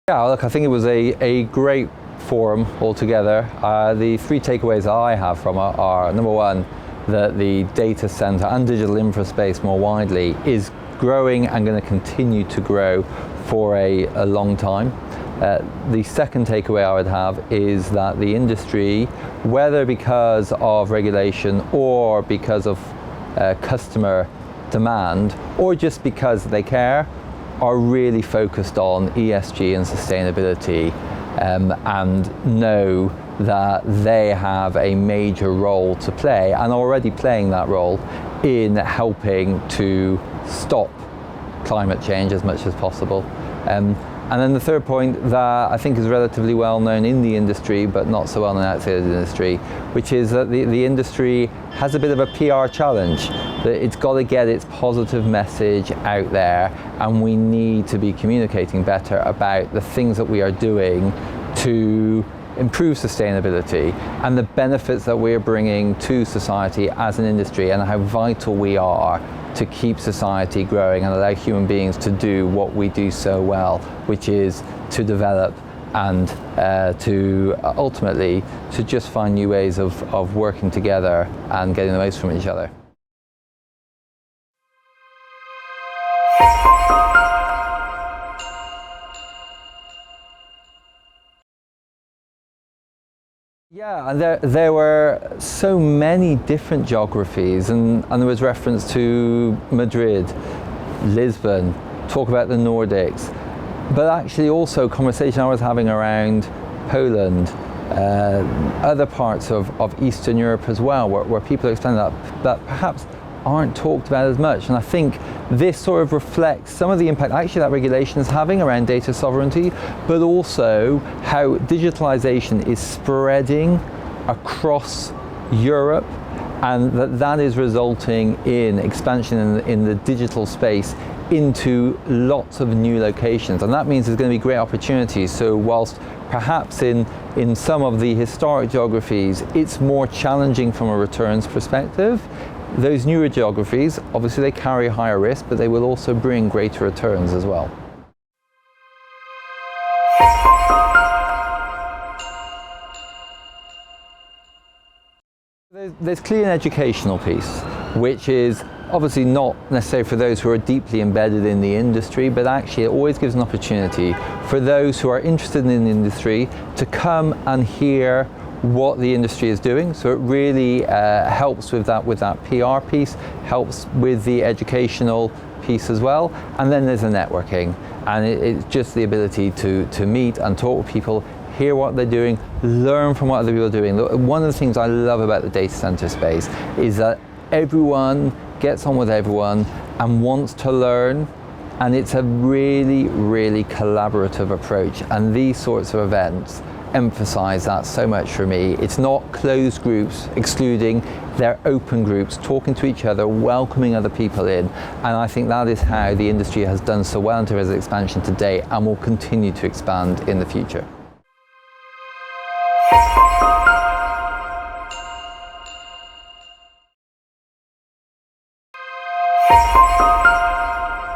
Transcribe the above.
Yeah, look, I think it was a great forum altogether. The three takeaways that I have from it are, number one, that the data center and digital infra space more widely is growing and going to continue to grow for a long time. The second takeaway I would have is that the industry, whether because of regulation or because of customer demand, or just because they care, are really focused on ESG and sustainability, and know that they have a major role to play, and already playing that role in helping to stop climate change as much as possible. And then the third point that I think is relatively well known in the industry, but not so well known outside of the industry, which is that the industry has a bit of a PR challenge, that it's got to get its positive message out there, and we need to be communicating better about the things that we are doing to improve sustainability and the benefits that we're bringing to society as an industry, and how vital we are to keep society growing and allow human beings to do what we do so well, which is to develop and to ultimately to just find new ways of working together and getting the most from each other. Yeah, and there were so many different geographies, and there was reference to Madrid, Lisbon, talk about the Nordics, but actually also conversation I was having around Poland, other parts of Eastern Europe as well, where people are explaining that perhaps aren't talked about as much. And I think this sort of reflects some of the impact actually that regulation is having around data sovereignty, but also how digitalization is spreading across Europe, and that is resulting in expansion in the digital space into lots of new locations. And that means there's going to be great opportunities. So whilst perhaps in some of the historic geographies it's more challenging from a returns perspective, those newer geographies, obviously they carry a higher risk, but they will also bring greater returns as well. There's clearly an educational piece, which is obviously not necessarily for those who are deeply embedded in the industry, but actually it always gives an opportunity for those who are interested in the industry to come and hear what the industry is doing. So it really helps with that PR piece, helps with the educational piece as well. And then there's the networking, and it's just the ability to meet and talk with people, hear what they're doing, learn from what other people are doing. One of the things I love about the data center space is that everyone gets on with everyone and wants to learn, and it's a really, really collaborative approach. And these sorts of events emphasize that so much for me. It's not closed groups excluding, they're open groups, talking to each other, welcoming other people in, and I think that is how the industry has done so well in terms of expansion to date and will continue to expand in the future.